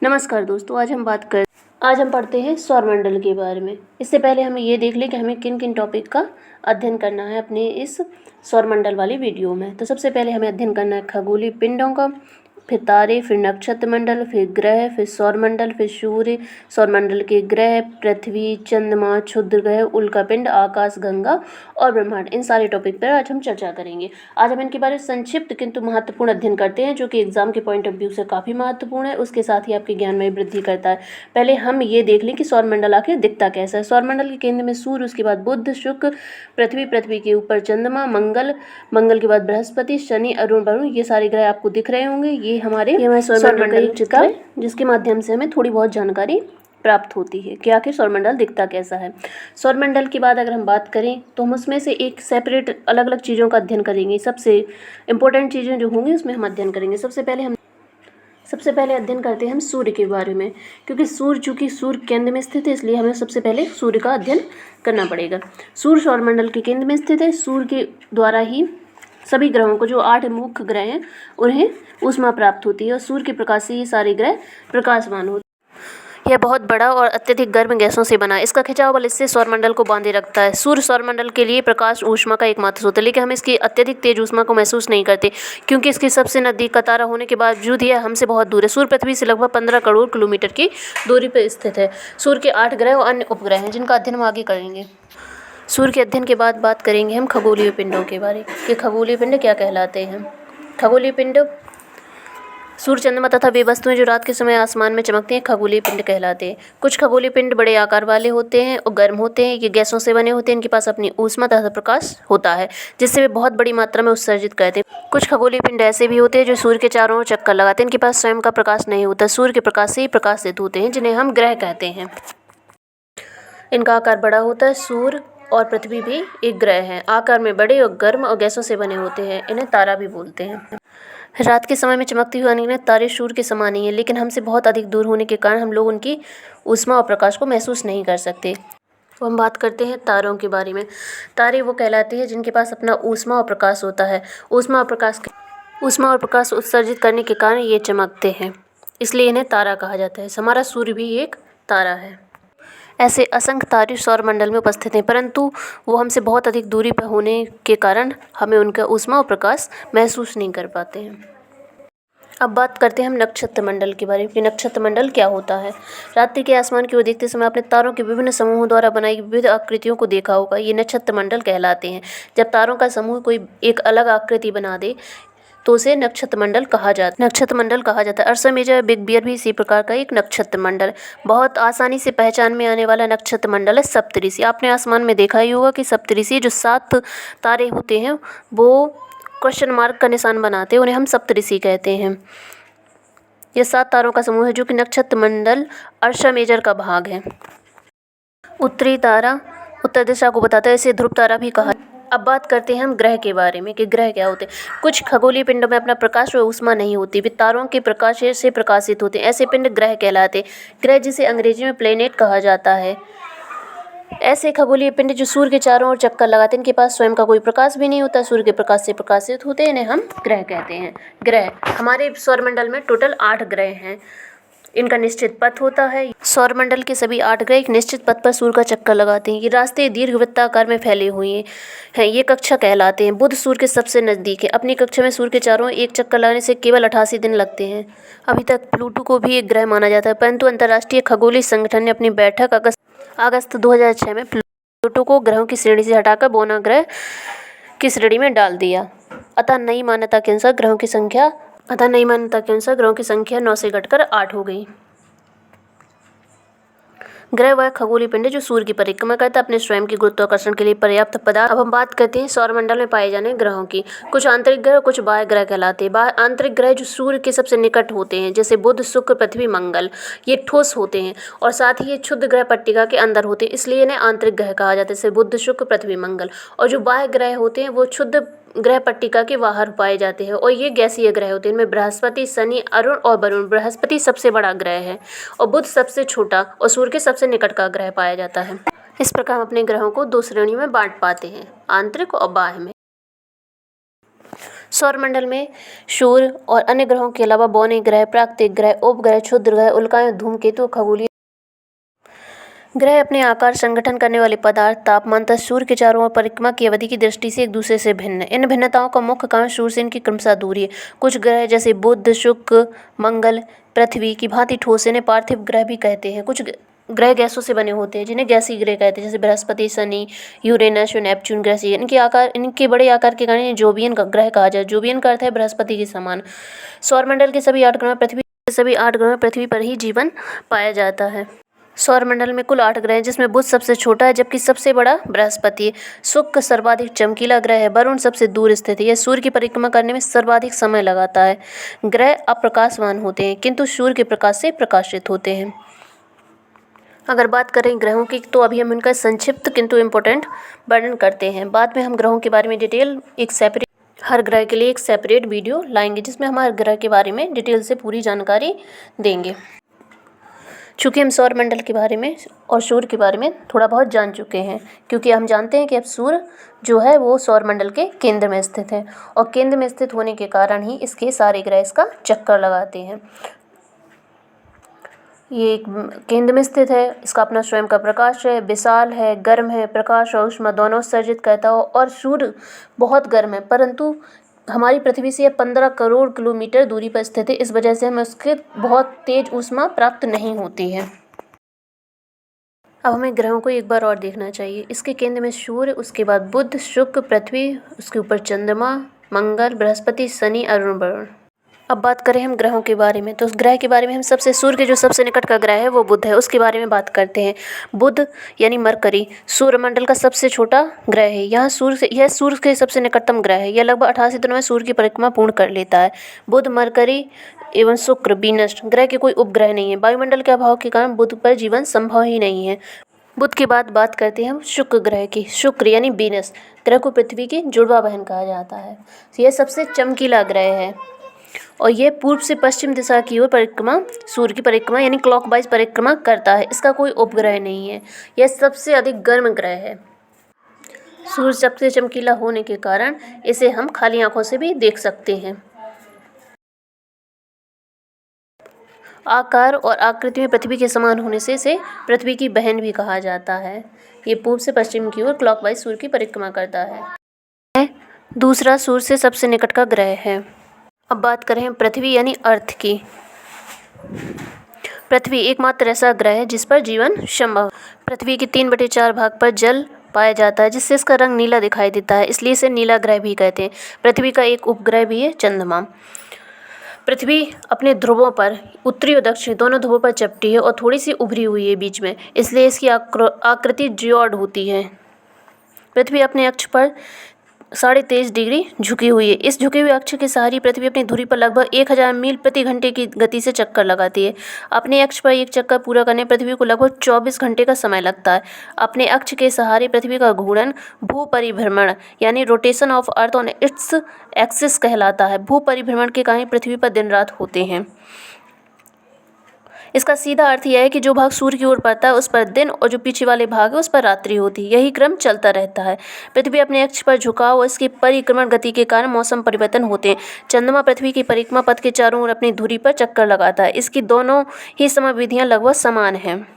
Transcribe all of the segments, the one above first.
नमस्कार दोस्तों, आज हम पढ़ते हैं सौरमंडल के बारे में। इससे पहले हमें ये देख लें कि हमें किन किन टॉपिक का अध्ययन करना है अपने इस सौरमंडल वाली वीडियो में। तो सबसे पहले हमें अध्ययन करना है खगोलीय पिंडों का, फिर तारे, फिर नक्षत्र मंडल, फिर ग्रह, फिर सौरमंडल, फिर सूर्य, सौरमंडल के ग्रह, पृथ्वी, चंद्रमा, क्षुद्र ग्रह, उल्कापिंड, आकाश गंगा और ब्रह्मांड। इन सारे टॉपिक पर आज हम चर्चा करेंगे। आज हम इनके बारे में संक्षिप्त किंतु महत्वपूर्ण अध्ययन करते हैं, जो कि एग्जाम के पॉइंट ऑफ व्यू से काफ़ी महत्वपूर्ण है। उसके साथ ही आपके ज्ञान में वृद्धि करता है। पहले हम ये देख लें कि सौरमंडल आखिर दिखता कैसा है। सौरमंडल के केंद्र में सूर्य, उसके बाद बुध, शुक्र, पृथ्वी, पृथ्वी के ऊपर चंद्रमा, मंगल के बाद बृहस्पति, शनि, अरुण, वरुण, ये सारे ग्रह आपको दिख रहे होंगे। ये हमारे सौरमंडल का एक चित्र है, जिसके माध्यम से हमें थोड़ी बहुत जानकारी प्राप्त होती है कि आखिर सौरमंडल दिखता कैसा है। सौरमंडल के बाद अगर हम बात करें तो हम उसमें से एक सेपरेट अलग अलग चीज़ों का अध्ययन करेंगे। सबसे इंपॉर्टेंट चीज़ें जो होंगी उसमें हम अध्ययन करेंगे। सबसे पहले अध्ययन करते हैं हम सूर्य के बारे में, क्योंकि चूँकि सूर्य केंद्र में स्थित है, इसलिए हमें सबसे पहले सूर्य का अध्ययन करना पड़ेगा। सूर्य सौरमंडल के केंद्र में स्थित है। सूर्य के द्वारा ही सभी ग्रहों को, जो 8 मुख्य ग्रह हैं, उन्हें ऊष्मा प्राप्त होती है और सूर्य के प्रकाश से ये सारे ग्रह प्रकाशमान होते हैं। यह बहुत बड़ा और अत्यधिक गर्म गैसों से बना है। इसका खिंचाव बल इससे सौरमंडल को बांधे रखता है। सूर्य सौरमंडल के लिए प्रकाश ऊष्मा का एकमात्र स्रोत है, लेकिन हम इसकी अत्यधिक तेज ऊष्मा को महसूस नहीं करते, क्योंकि इसके सबसे नजदीक का तारा होने के बावजूद यह हमसे बहुत दूर है। सूर्य पृथ्वी से लगभग 15 करोड़ किलोमीटर की दूरी पर स्थित है। सूर्य के 8 ग्रह और अन्य उपग्रह हैं, जिनका अध्ययन हम आगे करेंगे। सूर्य के अध्ययन के बाद बात करेंगे हम खगोलीय पिंडों के बारे में कि खगोलीय पिंड क्या कहलाते हैं। खगोलीय पिंड सूर्य, चंद्रमा तथा वे वस्तुएं जो रात के समय आसमान में चमकती हैं, खगोलीय पिंड कहलाते हैं। कुछ खगोलीय पिंड बड़े आकार वाले होते हैं और गर्म होते हैं। ये गैसों से बने होते हैं। इनके पास अपनी ऊष्मा तथा प्रकाश होता है, जिससे वे बहुत बड़ी मात्रा में उत्सर्जित करते हैं। कुछ खगोलीय पिंड ऐसे भी होते हैं जो सूर्य के चारों ओर चक्कर लगाते हैं। इनके पास स्वयं का प्रकाश नहीं होता, सूर्य के प्रकाश से ही प्रकाशित होते हैं, जिन्हें हम ग्रह कहते हैं। इनका आकार बड़ा होता है। सूर्य और पृथ्वी भी एक ग्रह हैं। आकार में बड़े और गर्म और गैसों से बने होते हैं। इन्हें तारा भी बोलते हैं। रात के समय में चमकती हुई अनगिनत तारे सूर्य के समान ही हैं, लेकिन हमसे बहुत अधिक दूर होने के कारण हम लोग उनकी ऊष्मा और प्रकाश को महसूस नहीं कर सकते। तो हम बात करते हैं तारों के बारे में। तारे वो कहलाते हैं जिनके पास अपना ऊष्मा और प्रकाश होता है। ऊष्मा और प्रकाश उत्सर्जित करने के कारण ये चमकते हैं, इसलिए इन्हें तारा कहा जाता है। हमारा सूर्य भी एक तारा है। ऐसे असंख्य तारे सौरमंडल में उपस्थित हैं, परंतु वो हमसे बहुत अधिक दूरी पर होने के कारण हमें उनका ऊष्मा और प्रकाश महसूस नहीं कर पाते हैं। अब बात करते हैं हम नक्षत्र मंडल के बारे में कि नक्षत्र मंडल क्या होता है। रात्रि के आसमान की ओर देखते समय आपने तारों के विभिन्न समूहों द्वारा बनाई गई विविध आकृतियों को देखा होगा। ये नक्षत्र मंडल कहलाते हैं। जब तारों का समूह कोई एक अलग आकृति बना दे तो उसे नक्षत्र मंडल कहा जाता है। अर्सा मेजर, बिग बियर भी इसी प्रकार का एक नक्षत्र मंडल। बहुत आसानी से पहचान में आने वाला नक्षत्र मंडल है सप्तऋषि। आपने आसमान में देखा ही होगा कि सप्तऋषि जो 7 तारे होते हैं, वो क्वेश्चन मार्क का निशान बनाते हैं, उन्हें हम सप्तऋषि कहते हैं। यह 7 तारों का समूह है, जो कि नक्षत्र मंडल अर्सा मेजर का भाग है। उत्तरी तारा उत्तर दिशा को बताता है, इसे ध्रुव तारा भी कहा। अब बात करते हैं हम ग्रह के बारे में कि ग्रह क्या होते हैं। कुछ खगोलीय पिंडों में अपना प्रकाश व ऊष्मा नहीं होती, वे तारों के प्रकाश से प्रकाशित होते हैं। ऐसे पिंड ग्रह कहलाते हैं। ग्रह, जिसे अंग्रेजी में प्लेनेट कहा जाता है, ऐसे खगोलीय पिंड जो सूर्य के चारों ओर चक्कर लगाते हैं। इनके पास स्वयं का कोई प्रकाश भी नहीं होता, सूर्य के प्रकाश से प्रकाशित होते हैं। इन्हें हम ग्रह कहते हैं। ग्रह, हमारे सौरमंडल में टोटल 8 ग्रह हैं। इनका निश्चित पथ होता है। सौरमंडल के सभी 8 ग्रह एक निश्चित पथ पर सूर्य का चक्कर लगाते हैं। ये रास्ते दीर्घवृत्ताकार में फैले हुए हैं। ये कक्षा कहलाते हैं। बुध सूर्य के सबसे नज़दीक है। अपनी कक्षा में सूर्य के चारों ओर एक चक्कर लगाने से केवल 88 दिन लगते हैं। अभी तक प्लूटो को भी एक ग्रह माना जाता है, परंतु अंतर्राष्ट्रीय खगोलीय संगठन ने अपनी बैठक अगस्त 2006 में प्लूटो को ग्रहों की श्रेणी से हटाकर बोना ग्रह की श्रेणी में डाल दिया। अतः नई मान्यता के अनुसार ग्रहों की संख्या 9 से घटकर 8 हो गई। ग्रह वह खगोलीय पिंड जो सूर्य की परिक्रमा करता है, अपने स्वयं के गुरुत्वाकर्षण के लिए पर्याप्त पदार्थ। अब हम बात करते हैं सौरमंडल में पाए जाने ग्रहों की। कुछ आंतरिक ग्रह, कुछ बाह्य ग्रह कहलाते हैं। आंतरिक ग्रह जो सूर्य के सबसे निकट होते हैं, जैसे बुध, शुक्र, पृथ्वी, मंगल, ये ठोस होते हैं और साथ ही ये क्षुद्र ग्रह पट्टिका के अंदर होते हैं, इसलिए इन्हें आंतरिक ग्रह कहा जाता है, जैसे बुध, शुक्र, पृथ्वी, मंगल। और जो बाह्य ग्रह होते हैं वो क्षुद्र ग्रह पट्टिका के बाहर पाए जाते हैं और ये गैसीय ग्रह होते हैं। इनमें बृहस्पति, शनि, अरुण और वरुण। बृहस्पति सबसे बड़ा ग्रह है और बुध सबसे छोटा और सूर्य के सबसे निकट का ग्रह पाया जाता है। इस प्रकार हम अपने ग्रहों को 2 श्रेणियों में बांट पाते हैं, आंतरिक और बाह्य में। सौरमंडल में सूर्य और अन्य ग्रहों के अलावा बौने ग्रह, प्राकृतिक ग्रह, उपग्रह, क्षुद्र ग्रह, उल्काएं, धूमकेतु, खगोलीय ग्रह अपने आकार, संगठन करने वाले पदार्थ, तापमान तथा सूर्य के चारों ओर परिक्रमा की अवधि की दृष्टि से एक दूसरे से भिन्न है। इन भिन्नताओं का मुख्य कारण सूर्य से इनकी क्रमशः दूरी है। कुछ ग्रह जैसे बुध, शुक्र, मंगल, पृथ्वी की भांति ठोस, इन्हें पार्थिव ग्रह भी कहते हैं। कुछ ग्रह गैसों से बने होते हैं जिन्हें गैसीय ग्रह कहते हैं, जैसे बृहस्पति, शनि, यूरेनस और नेपच्यून गैसीय। इनके बड़े आकार के कारण इन्हें जोवियन ग्रह कहा जाए। जोवियन का अर्थ है बृहस्पति के समान। सौरमंडल के सभी 8 ग्रहों में पृथ्वी पर ही जीवन पाया जाता है। सौरमंडल में कुल 8 ग्रह हैं, जिसमें बुध सबसे छोटा है जबकि सबसे बड़ा बृहस्पति है। शुक्र सर्वाधिक चमकीला ग्रह है। वरुण सबसे दूर स्थित है। यह सूर्य की परिक्रमा करने में सर्वाधिक समय लगाता है। ग्रह अप्रकाशवान होते हैं किंतु सूर्य के प्रकाश से प्रकाशित होते हैं। अगर बात करें ग्रहों की तो अभी हम इनका संक्षिप्त किंतु इम्पोर्टेंट वर्णन करते हैं। बाद में हम ग्रहों के बारे में डिटेल हर ग्रह के लिए एक सेपरेट वीडियो लाएंगे जिसमें हम हर ग्रह के बारे में डिटेल से पूरी जानकारी देंगे। चूँकि हम सौरमंडल के बारे में और सूर्य के बारे में थोड़ा बहुत जान चुके हैं, क्योंकि हम जानते हैं कि अब सूर्य जो है वो सौरमंडल के केंद्र में स्थित है और केंद्र में स्थित होने के कारण ही इसके सारे ग्रह इसका चक्कर लगाते हैं। ये एक केंद्र में स्थित है, इसका अपना स्वयं का प्रकाश है, विशाल है, गर्म है, प्रकाश और ऊष्मा दोनों उत्सर्जित करता हो और सूर्य बहुत गर्म है, परंतु हमारी पृथ्वी से 15 करोड़ किलोमीटर दूरी पर स्थित है। इस वजह से हमें उसके बहुत तेज ऊष्मा प्राप्त नहीं होती है। अब हमें ग्रहों को एक बार और देखना चाहिए। इसके केंद्र में सूर्य, उसके बाद बुध, शुक्र, पृथ्वी, उसके ऊपर चंद्रमा, मंगल, बृहस्पति, शनि, अरुण, वरुण। अब बात करें हम ग्रहों के बारे में तो उस ग्रह के बारे में हम सूर्य के जो सबसे निकट का ग्रह है वो बुध है, उसके बारे में बात करते हैं। बुध यानी मरकरी सूर्यमंडल का सबसे छोटा ग्रह है। यह सूर्य के सबसे निकटतम ग्रह है। यह लगभग 88 दिनों में सूर्य की परिक्रमा पूर्ण कर लेता है। बुध, मरकरी एवं शुक्र, वीनस ग्रह के कोई उपग्रह नहीं है। वायुमंडल के अभाव के कारण बुध पर जीवन संभव ही नहीं है। बुध के बाद बात करते हैं हम शुक्र ग्रह की। शुक्र यानी वीनस ग्रह को पृथ्वी की जुड़वा बहन कहा जाता है। यह सबसे चमकीला ग्रह है और यह पूर्व से पश्चिम दिशा की ओर सूर्य की परिक्रमा यानी क्लॉकवाइज परिक्रमा करता है। इसका कोई उपग्रह नहीं है। यह सबसे अधिक गर्म ग्रह है। सूर्य सबसे चमकीला होने के कारण इसे हम खाली आंखों से भी देख सकते हैं। आकार और आकृति में पृथ्वी के समान होने से इसे पृथ्वी की बहन भी कहा जाता है। ये पूर्व से पश्चिम की ओर क्लॉकवाइज सूर्य की परिक्रमा करता है। दूसरा सूर्य से सबसे निकट का ग्रह है। अब बात करें पृथ्वी यानी अर्थ की। पृथ्वी एकमात्र ऐसा ग्रह है जिस पर जीवन संभव। पृथ्वी के 3/4 भाग पर जल पाया जाता है जिससे इसका रंग नीला दिखाई देता है, इसलिए इसे नीला ग्रह भी कहते हैं। पृथ्वी का एक उपग्रह भी है चंद्रमा। पृथ्वी अपने ध्रुवों पर उत्तरी और दक्षिण दोनों ध्रुवों पर चपटी है और थोड़ी सी उभरी हुई है बीच में, इसलिए इसकी आकृति जियोइड होती है। पृथ्वी अपने अक्ष पर 23.5 डिग्री झुकी हुई है। इस झुके हुए अक्ष के सहारे पृथ्वी अपनी धुरी पर लगभग 1000 मील प्रति घंटे की गति से चक्कर लगाती है। अपने अक्ष पर एक चक्कर पूरा करने पृथ्वी को लगभग 24 घंटे का समय लगता है। अपने अक्ष के सहारे पृथ्वी का घूर्णन भू परिभ्रमण यानी rotation of earth on its axis कहलाता है। भू परिभ्रमण के कारण पृथ्वी पर दिन रात होते हैं। इसका सीधा अर्थ यह है कि जो भाग सूर्य की ओर पड़ता है उस पर दिन और जो पीछे वाले भाग है उस पर रात्रि होती है। यही क्रम चलता रहता है। पृथ्वी अपने अक्ष पर झुकाव और इसकी परिक्रमण गति के कारण मौसम परिवर्तन होते हैं। चंद्रमा पृथ्वी की परिक्रमा पथ के चारों ओर अपनी धुरी पर चक्कर लगाता है। इसकी दोनों ही समविधियां लगभग समान हैं।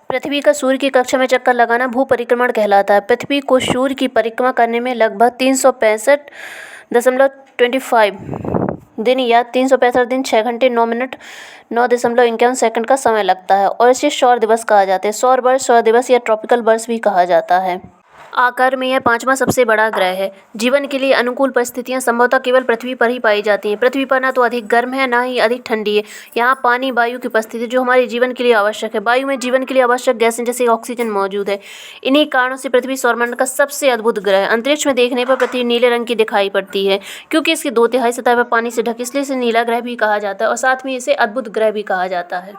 पृथ्वी का सूर्य की कक्षा में चक्कर लगाना भू परिक्रमण कहलाता है। पृथ्वी को सूर्य की परिक्रमा करने में लगभग 365.25 दिन या 365 दिन 6 घंटे 9 मिनट 9.51 सेकंड का समय लगता है और इसे सौर दिवस कहा जाता है। सौर वर्ष, सौर दिवस या ट्रॉपिकल वर्ष भी कहा जाता है। आकार में यह 5वां सबसे बड़ा ग्रह है। जीवन के लिए अनुकूल परिस्थितियां संभवतः केवल पृथ्वी पर ही पाई जाती हैं। पृथ्वी पर ना तो अधिक गर्म है ना ही अधिक ठंडी है। यहाँ पानी, वायु की उपस्थिति जो हमारे जीवन के लिए आवश्यक है। वायु में जीवन के लिए आवश्यक गैसें जैसे ऑक्सीजन मौजूद है। इन्हीं कारणों से पृथ्वी सौरमंडल का सबसे अद्भुत ग्रह है। अंतरिक्ष में देखने पर पृथ्वी नीले रंग की दिखाई पड़ती है क्योंकि इसकी 2/3 सतह पर पानी से ढकी, इसलिए इसे नीला ग्रह भी कहा जाता है और साथ में इसे अद्भुत ग्रह भी कहा जाता है।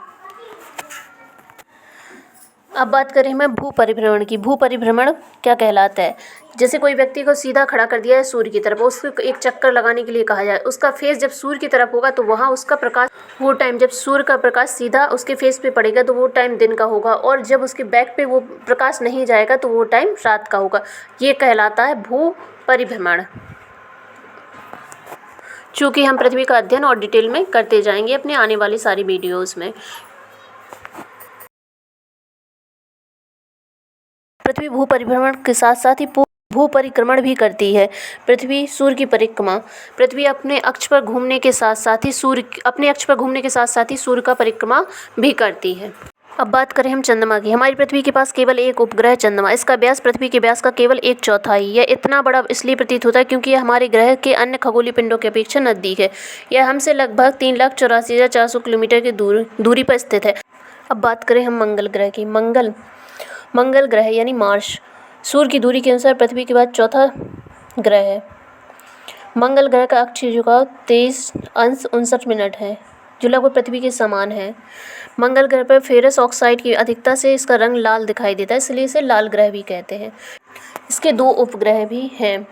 अब बात करें हम भू परिभ्रमण की। भू परिभ्रमण क्या कहलाता है? जैसे कोई व्यक्ति को सीधा खड़ा कर दिया है सूर्य की तरफ, उसको एक चक्कर लगाने के लिए कहा जाए। उसका फेस जब सूर्य की तरफ होगा तो वहाँ उसका प्रकाश, वो टाइम जब सूर्य का प्रकाश सीधा उसके फेस पे पड़ेगा तो वो टाइम दिन का होगा और जब उसके बैक पे वो प्रकाश नहीं जाएगा तो वो टाइम रात का होगा। ये कहलाता है भू परिभ्रमण। चूँकि हम पृथ्वी का अध्ययन और डिटेल में करते जाएंगे अपने आने वाली सारी वीडियोज़ में। पृथ्वी भू परिभ्रमण के साथ साथ ही भू परिक्रमण भी करती है। पृथ्वी सूर्य की परिक्रमा, पृथ्वी अपने अक्ष पर घूमने के साथ साथ ही सूर्य का परिक्रमा भी करती है। अब बात करें हम चंद्रमा की। हमारी पृथ्वी के पास केवल एक उपग्रह चंद्रमा, इसका व्यास पृथ्वी के व्यास का केवल 1/4। यह इतना बड़ा इसलिए प्रतीत होता है क्योंकि यह हमारे ग्रह के अन्य खगोलीय पिंडों की अपेक्षा नज़दीक है। यह हमसे लगभग 3,84,400 किलोमीटर की दूरी पर स्थित है। अब बात करें हम मंगल ग्रह की। मंगल ग्रह यानी मार्स सूर्य की दूरी के अनुसार पृथ्वी के बाद चौथा ग्रह है। मंगल ग्रह का अक्षीय झुकाव 23°59 है, जो लगभग पृथ्वी के समान है। मंगल ग्रह पर फेरस ऑक्साइड की अधिकता से इसका रंग लाल दिखाई देता है, इसलिए इसे लाल ग्रह भी कहते हैं। इसके 2 उपग्रह भी हैं।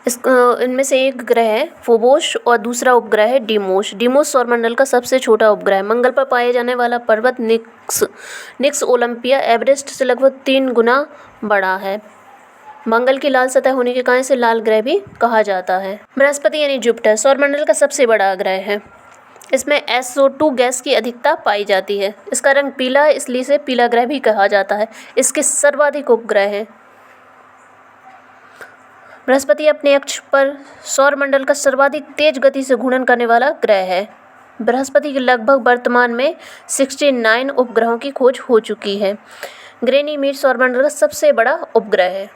इनमें से एक ग्रह है फोबोस और दूसरा उपग्रह है डीमोस। डीमोस सौरमंडल का सबसे छोटा उपग्रह है। मंगल पर पाया जाने वाला पर्वत निक्स ओलंपिया एवरेस्ट से लगभग 3 गुना बड़ा है। मंगल की लाल सतह होने के कारण इसे लाल ग्रह भी कहा जाता है। बृहस्पति यानी जुपिटर सौरमंडल का सबसे बड़ा ग्रह है। इसमें SO2 गैस की अधिकता पाई जाती है। इसका रंग पीला है, इसलिए इसे पीला ग्रह भी कहा जाता है। इसके सर्वाधिक उपग्रह हैं। बृहस्पति अपने अक्ष पर सौरमंडल का सर्वाधिक तेज गति से घूर्णन करने वाला ग्रह है। बृहस्पति के लगभग वर्तमान में 69 उपग्रहों की खोज हो चुकी है। गैनीमीड सौरमंडल का सबसे बड़ा उपग्रह है।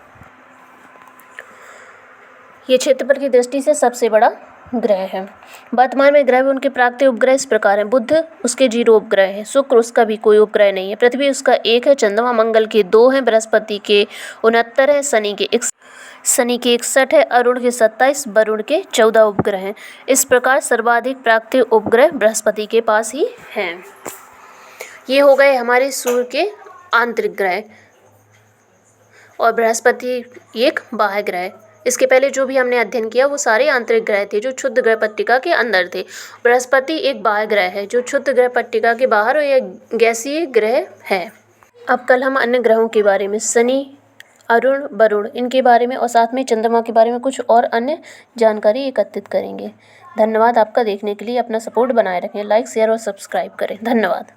ये क्षेत्रफल की दृष्टि से सबसे बड़ा ग्रह है। वर्तमान में ग्रह उनके प्राकृतिक उपग्रह इस प्रकार हैं। बुध उसके 0 उपग्रह है। शुक्र उसका भी कोई उपग्रह नहीं है। पृथ्वी उसका 1 है। चंद्रमा मंगल के 2 हैं। बृहस्पति के 69 है। शनि के 61 है। अरुण के 27, वरुण के 14 उपग्रह हैं। इस प्रकार सर्वाधिक प्राकृतिक उपग्रह बृहस्पति के पास ही हैं। ये हो गए हमारे सूर्य के आंतरिक ग्रह और बृहस्पति एक बाह्य ग्रह। इसके पहले जो भी हमने अध्ययन किया वो सारे आंतरिक ग्रह थे जो क्षुद्र ग्रह पट्टिका के अंदर थे। बृहस्पति एक बाह्य ग्रह है जो क्षुद्र ग्रह पट्टिका के बाहर और यह गैसीय ग्रह है। अब कल हम अन्य ग्रहों के बारे में, शनि, अरुण, वरुण, इनके बारे में और साथ में चंद्रमा के बारे में कुछ और अन्य जानकारी एकत्रित करेंगे। धन्यवाद आपका देखने के लिए। अपना सपोर्ट बनाए रखें। लाइक, शेयर और सब्सक्राइब करें। धन्यवाद।